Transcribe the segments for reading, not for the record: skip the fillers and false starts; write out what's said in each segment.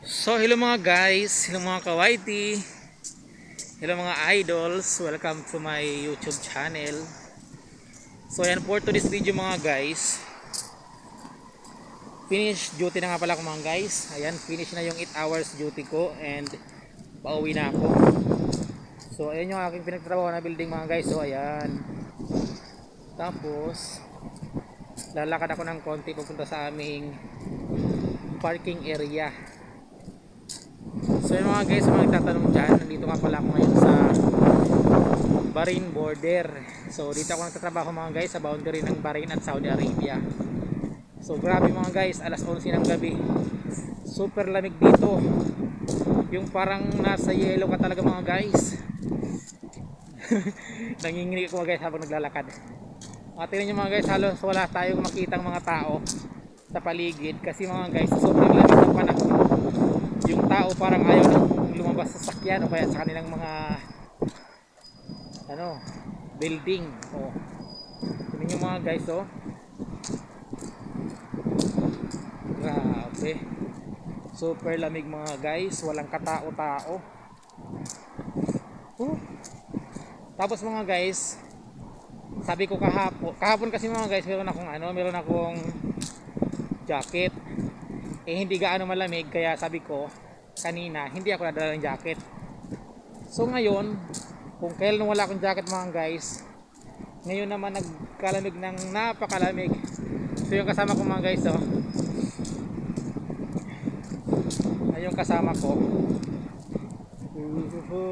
So hello mga guys, hello mga kawaiti, hello mga idols, welcome to my YouTube channel. So ayan, for today's video mga guys, finish duty na nga pala ko mga guys. Ayan, finish na yung 8 hours duty ko and pauwi na ako. So ayan yung aking pinagtrabaho na building mga guys. So ayan, tapos lalakad ako ng konti pupunta sa aming parking area. So yun mga guys, mga nagtatanong dyan, nandito nga pala ako ngayon sa Bahrain border. So dito ako nagtatrabaho mga guys sa boundary ng Bahrain at Saudi Arabia. So grabe mga guys, alas 11 ng gabi, super lamig dito, yung parang nasa yelo ka talaga mga guys. Nanginginig ako mga guys habang naglalakad. Tingnan nyo mga guys, halos wala tayong makitang mga tao sa paligid kasi mga guys, sobrang lamig ng panahon. Yung tao parang ayaw nang lumabas sa sakyan o kaya sa kanilang mga building. Tingnan nyo mga guys, grabe, super lamig mga guys, walang katao-tao. Tapos mga guys, sabi ko kahapon kasi mga guys, meron akong jacket. Hindi gaano malamig, kaya sabi ko kanina hindi ako nadala ng jacket. So ngayon, kung kailan wala akong jacket mga guys, ngayon naman nagkalamig ng napakalamig. So yung kasama ko mga guys, yung kasama ko,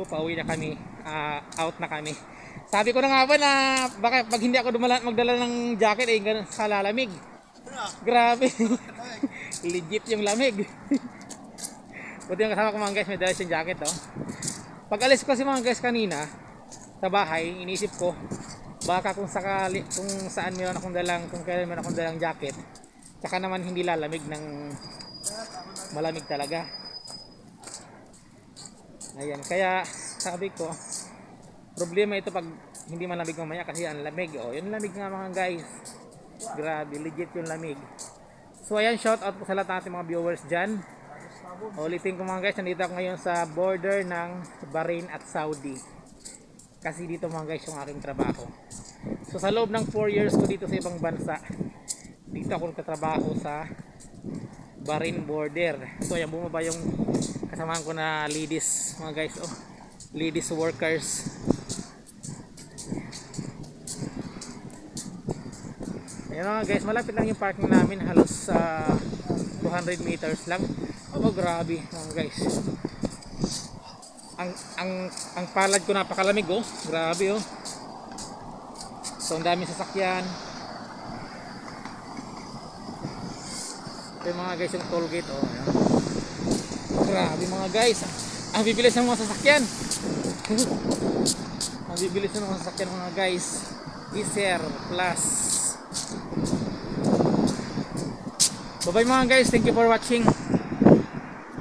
pauwi na kami, out na kami. Sabi ko na nga ba na baka pag hindi ako magdala ng jacket ganun kalalamig. Grabe. Legit yung lamig. Buti yung kasama ko mga guys, may dala siyang jacket. Pag alis ko kasi mga guys kanina sa bahay, inisip ko baka kung sakali, kung saan kung kailan meron akong dalang jacket, saka naman hindi lalamig ng malamig talaga. Ayan, kaya sabi ko problema ito pag hindi malamig mamaya kasi ang lamig. Yung lamig nga mga guys, grabe, legit yung lamig. So ayan, shout out po sa lahat natin mga viewers dyan. Ulitin ko mga guys, nandito ako ngayon sa border ng Bahrain at Saudi. Kasi dito mga guys yung aking trabaho. So sa loob ng 4 years ko dito sa ibang bansa, dito ako nagtatrabaho sa Bahrain border. So ayan, bumaba yung kasamahan ko na ladies mga guys, ladies workers. Ayan mga guys, malapit lang yung parking namin, halos 200 meters lang. Grabe mga guys, ang palad ko napakalamig. Grabe. So ang daming sasakyan. Ito yung mga guys, yung toll gate. Ayan. Grabe mga guys, ang bibilis ng mga sasakyan. Ang bibilis ng mga sasakyan mga guys. Iser plus. Bye bye mga guys, thank you for watching.